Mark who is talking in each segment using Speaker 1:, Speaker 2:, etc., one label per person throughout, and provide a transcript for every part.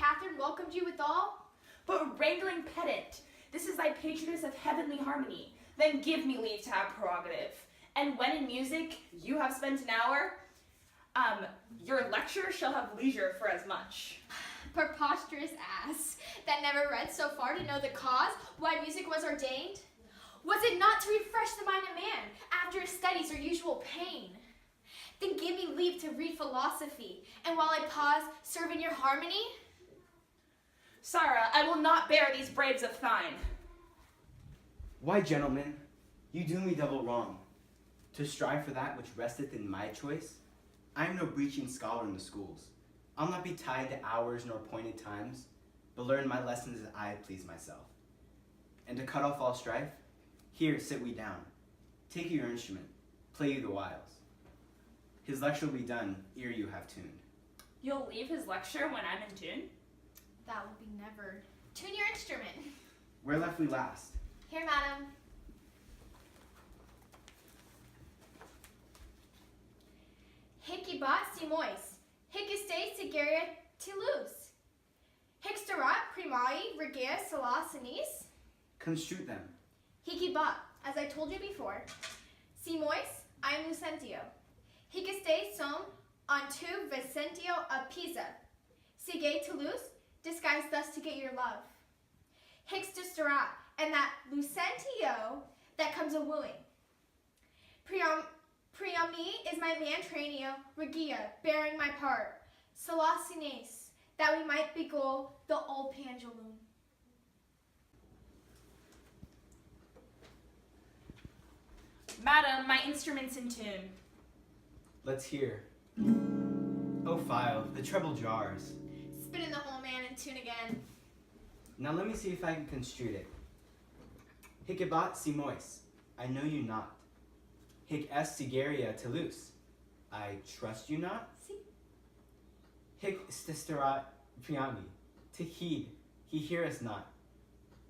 Speaker 1: Catherine welcomed you withal?
Speaker 2: But wrangling pedant, this is thy patroness of heavenly harmony. Then give me leave to have prerogative. And when in music you have spent an hour, your lecture shall have leisure for as much.
Speaker 1: Preposterous ass, that never read so far to know the cause why music was ordained? Was it not to refresh the mind of man after his studies or usual pain? Then give me leave to read philosophy, and while I pause, serve in your harmony?
Speaker 2: Sirrah, I will not bear these braves of thine.
Speaker 3: Why, gentlemen, you do me double wrong. To strive for that which resteth in my choice? I am no breaching scholar in the schools. I'll not be tied to hours nor appointed times, but learn my lessons as I please myself. And to cut off all strife, here sit we down. Take your instrument, play you the whiles. His lecture will be done ere you have tuned.
Speaker 2: You'll leave his lecture when I'm in tune?
Speaker 1: That will be never. Tune your instrument.
Speaker 3: Where left we last?
Speaker 1: Here, madam. Hic ibat si mois, hic estate sigaria Toulouse, hic starat primai regia salas sinis.
Speaker 3: Construe them.
Speaker 1: Hic ibat, as I told you before, si mois, I am Lucentio. Hic estate som on tu Vicentio of Pisa. Sige Toulouse, disguised thus to get your love. Hic starat, and that Lucentio that comes a wooing. Priami is my mantranio, regia, bearing my part. Salasines, that we might beguile the old pendulum.
Speaker 2: Madam, my instrument's in tune.
Speaker 3: Let's hear. Oh, file, the treble jars.
Speaker 1: Spit in the whole man and tune again.
Speaker 3: Now let me see if I can construe it. Hic ibat si mois, I know you not. Hic est sigaria Toulouse, I trust you not.
Speaker 1: Si.
Speaker 3: Hic stisterat priami, take heed, he heareth not.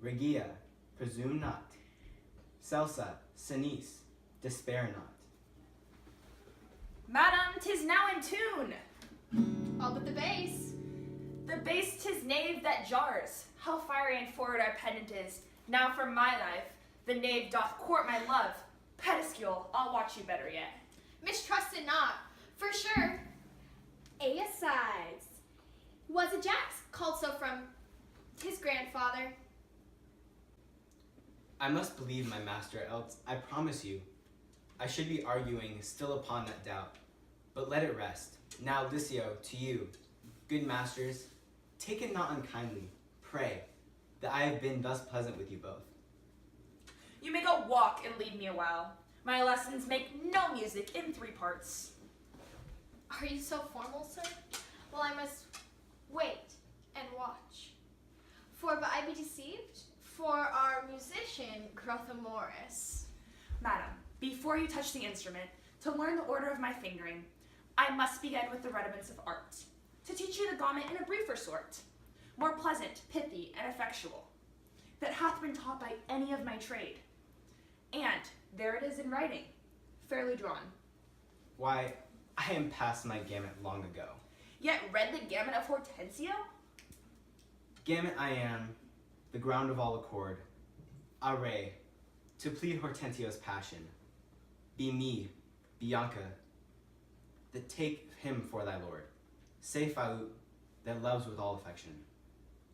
Speaker 3: Regia, presume not. Celsa, senis, despair not.
Speaker 2: Madam, 'tis now in tune.
Speaker 1: All but the bass.
Speaker 2: The bass 'tis knave that jars. How fiery and forward our pedant is. Now for my life, the knave doth court my love. Pedescule, I'll watch you better yet.
Speaker 1: Mistrust it not, for sure. Asides. Was a Jax, called so from his grandfather.
Speaker 3: I must believe my master, else I promise you, I should be arguing still upon that doubt. But let it rest. Now, Lycio, to you, good masters, take it not unkindly, pray, that I have been thus pleasant with you both.
Speaker 2: You may go walk and lead me a while. My lessons make no music in 3 parts.
Speaker 1: Are you so formal, sir? Well, I must wait and watch. For but I be deceived, for our musician growth amorous.
Speaker 2: Madam, before you touch the instrument, to learn the order of my fingering, I must begin with the rudiments of art, to teach you the gamut in a briefer sort, more pleasant, pithy, and effectual, that hath been taught by any of my trade. And there it is in writing, fairly drawn.
Speaker 3: Why, I am past my gamut long ago.
Speaker 2: Yet read the gamut of Hortensio?
Speaker 3: Gamut I am, the ground of all accord. Array, to plead Hortensio's passion. Be me, Bianca, that take him for thy lord. Say Faut, that loves with all affection.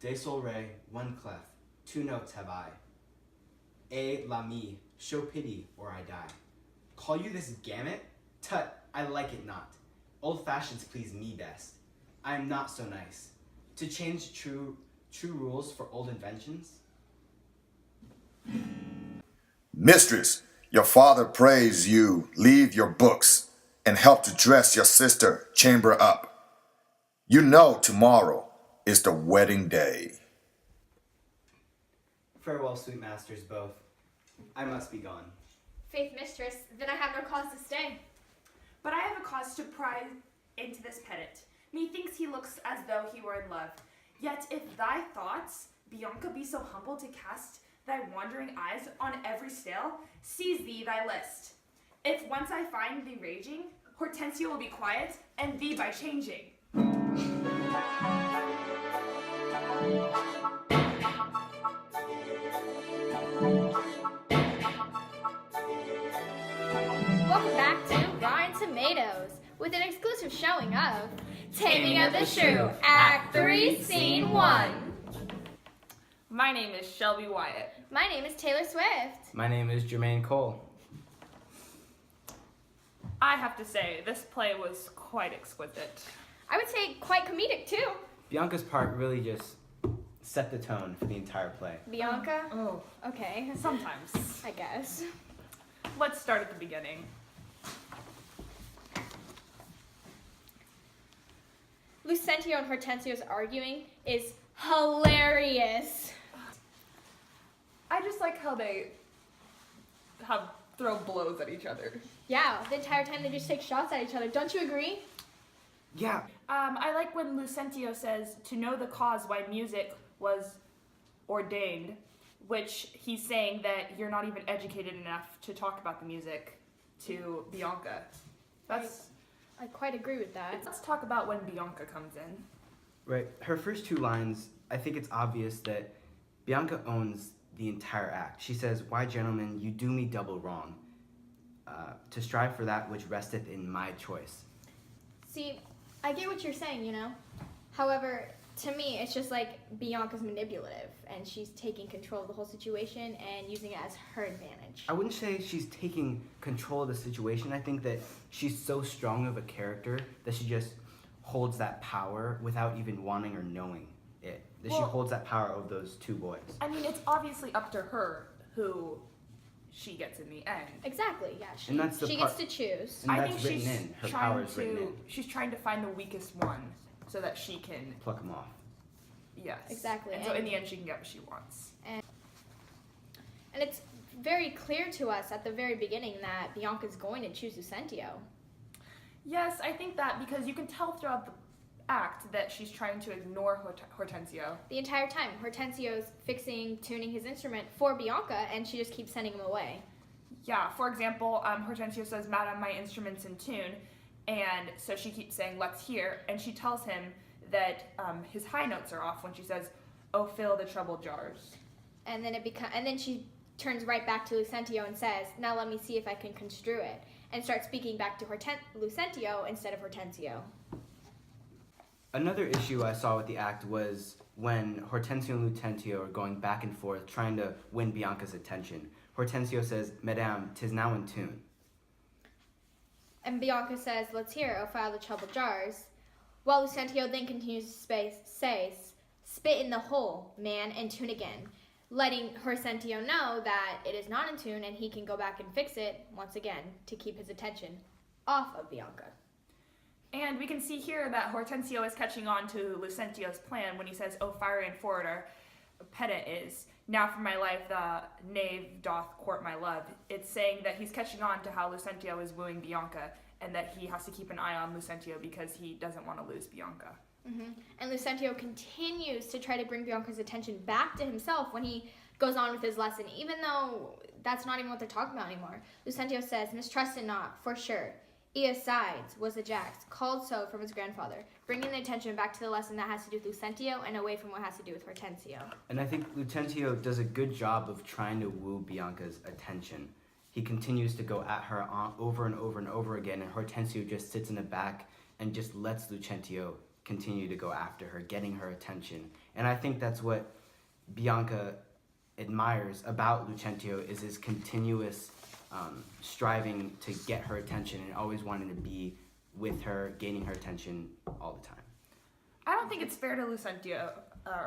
Speaker 3: De sol re, one clef, 2 notes have I. A la mi, show pity or I die. Call you this gamut? Tut, I like it not. Old fashions please me best. I am not so nice. To change true rules for old inventions?
Speaker 4: Mistress, your father prays you leave your books and help to dress your sister chamber up. You know tomorrow is the wedding day.
Speaker 3: Farewell, sweet masters both. I must be gone.
Speaker 1: Faith, mistress, then I have no cause to stay.
Speaker 2: But I have a cause to pry into this pedant. Methinks he looks as though he were in love. Yet if thy thoughts, Bianca, be so humble to cast thy wandering eyes on every stale, seize thee thy list. If once I find thee raging, Hortensio will be quiet, and thee by changing.
Speaker 1: Welcome back to Rotten Tomatoes with an exclusive showing of Taming of the Shrew, Act 3, Scene 1.
Speaker 2: My name is Shelby Wyatt.
Speaker 1: My name is Taylor Swift.
Speaker 3: My name is Jermaine Cole.
Speaker 2: I have to say, this play was quite exquisite.
Speaker 1: I would say quite comedic too.
Speaker 3: Bianca's part really just set the tone for the entire play.
Speaker 1: Bianca?
Speaker 2: Oh,
Speaker 1: Okay,
Speaker 2: sometimes.
Speaker 1: I guess.
Speaker 2: Let's start at the beginning.
Speaker 1: Lucentio and Hortensio's arguing is hilarious.
Speaker 2: I just like how they throw blows at each other.
Speaker 1: Yeah, the entire time they just take shots at each other. Don't you agree?
Speaker 3: Yeah,
Speaker 2: I like when Lucentio says to know the cause why music was ordained, which he's saying that you're not even educated enough to talk about the music to Bianca.
Speaker 1: I quite agree with that.
Speaker 2: Let's talk about when Bianca comes in.
Speaker 3: right. Her first two lines, I think it's obvious that Bianca owns the entire act. She says, "Why, gentlemen, you do me double wrong, to strive for that which resteth in my choice."
Speaker 1: See, I get what you're saying, you know? However, to me, it's just like Bianca's manipulative and she's taking control of the whole situation and using it as her advantage.
Speaker 3: I wouldn't say she's taking control of the situation. I think that she's so strong of a character that she just holds that power without even wanting or knowing it. That she
Speaker 2: Well-
Speaker 3: holds that power over those two boys.
Speaker 2: I mean, it's obviously up to her who she gets in the end.
Speaker 1: Exactly, yeah. She,
Speaker 3: And that's the
Speaker 1: she
Speaker 3: part-
Speaker 1: gets to choose.
Speaker 3: And
Speaker 2: I
Speaker 3: that's
Speaker 2: think
Speaker 3: written
Speaker 2: she's
Speaker 3: in. Her
Speaker 2: trying
Speaker 3: power is written in.
Speaker 2: she's trying to find the weakest one so that she can,
Speaker 3: Pluck them off.
Speaker 2: yes.
Speaker 1: Exactly,
Speaker 2: And so in
Speaker 1: and-
Speaker 2: the end, she can get what she wants.
Speaker 1: And it's very clear to us at the very beginning that Bianca's going to choose Lucentio.
Speaker 2: Yes, I think that because you can tell throughout the act that she's trying to ignore Hortensio.
Speaker 1: The entire time, Hortensio's fixing, tuning his instrument for Bianca, and she just keeps sending him away.
Speaker 2: Yeah, for example, Hortensio says, "Madam, my instrument's in tune," and so she keeps saying, "Let's hear," and she tells him that his high notes are off when she says, "Oh, fill the treble jars."
Speaker 1: And then she turns right back to Lucentio and says, "Now let me see if I can construe it," and starts speaking back to Lucentio instead of Hortensio.
Speaker 3: Another issue I saw with the act was when Hortensio and Lucentio are going back and forth trying to win Bianca's attention. Hortensio says, "Madame, 'tis now in tune."
Speaker 1: And Bianca says, "Let's hear, oh, file the treble jars," while Lucentio then continues to say, "Spit in the hole, man, and tune again," letting Hortensio know that it is not in tune and he can go back and fix it once again to keep his attention off of Bianca.
Speaker 2: And we can see here that Hortensio is catching on to Lucentio's plan when he says, "Oh, fiery and forwarder, pedant is. Now for my life the knave doth court my love." It's saying that he's catching on to how Lucentio is wooing Bianca and that he has to keep an eye on Lucentio because he doesn't want to lose Bianca.
Speaker 1: And Lucentio continues to try to bring Bianca's attention back to himself when he goes on with his lesson, even though that's not even what they're talking about anymore. Lucentio says, "Mistrusted not, for sure. Eosides was the Jax, called so from his grandfather," bringing the attention back to the lesson that has to do with Lucentio and away from what has to do with Hortensio.
Speaker 3: And I think Lucentio does a good job of trying to woo Bianca's attention. He continues to go at her over and over and over again, and Hortensio just sits in the back and just lets Lucentio continue to go after her, getting her attention. And I think that's what Bianca admires about Lucentio is his continuous striving to get her attention and always wanting to be with her, gaining her attention all the time.
Speaker 2: I don't think it's fair to Lucentio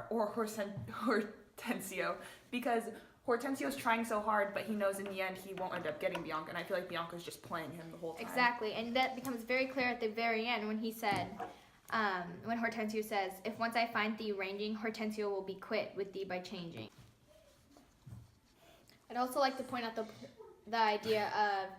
Speaker 2: or Hortensio because Hortensio's trying so hard, but he knows in the end he won't end up getting Bianca, and I feel like Bianca's just playing him the whole time.
Speaker 1: Exactly, and that becomes very clear at the very end when he said, when Hortensio says, "If once I find thee ranging, Hortensio will be quit with thee by changing." I'd also like to point out the idea of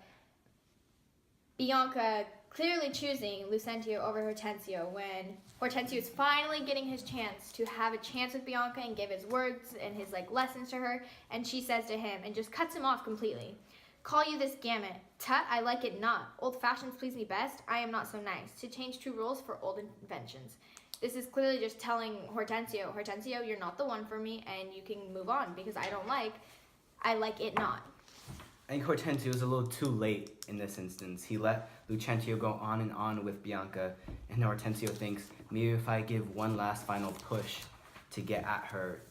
Speaker 1: Bianca clearly choosing Lucentio over Hortensio when Hortensio is finally getting his chance to have a chance with Bianca and give his words and his lessons to her, and she says to him and just cuts him off completely. "Call you this gamut? Tut, I like it not. Old fashions please me best. I am not so nice to change true rules for old inventions." this is clearly just telling Hortensio, you're not the one for me, and you can move on because I like it not.
Speaker 3: I think Hortensio was a little too late in this instance. He let Lucentio go on and on with Bianca, and Hortensio thinks, maybe if I give one last final push to get at her,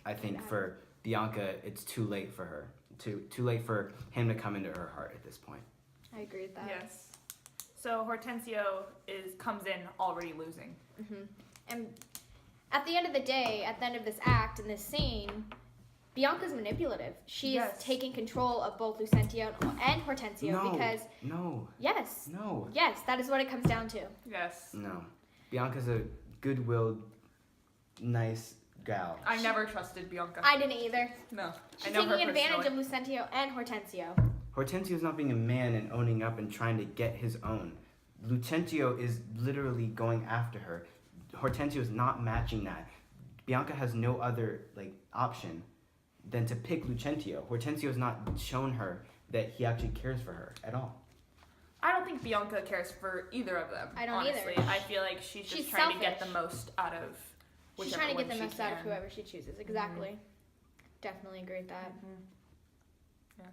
Speaker 3: I think for Bianca, it's too late for her. Too late for him to come into her heart at this point.
Speaker 1: I agree with that.
Speaker 2: Yes. So Hortensio comes in already losing.
Speaker 1: Mm-hmm. And at the end of the day, at the end of this act, in this scene, Bianca's manipulative. She is taking control of both Lucentio and Hortensio because...
Speaker 3: No.
Speaker 1: Yes.
Speaker 3: No.
Speaker 1: Yes, that is what it comes down to.
Speaker 2: Yes.
Speaker 3: No. Bianca's a good-willed, nice gal.
Speaker 2: I never trusted Bianca.
Speaker 1: I didn't either.
Speaker 2: No.
Speaker 1: She's taking advantage of Lucentio and Hortensio.
Speaker 3: Hortensio's not being a man and owning up and trying to get his own. Lucentio is literally going after her. Hortensio is not matching that. Bianca has no other option than to pick Lucentio. Hortensio has not shown her that he actually cares for her at all.
Speaker 2: I don't think Bianca cares for either of them.
Speaker 1: I don't
Speaker 2: honestly.
Speaker 1: either.
Speaker 2: I feel like she's just
Speaker 1: trying
Speaker 2: to get the most out of whichever
Speaker 1: She's trying to get the
Speaker 2: one
Speaker 1: most out of whoever she chooses. Exactly. Definitely agree with that.
Speaker 2: Yes.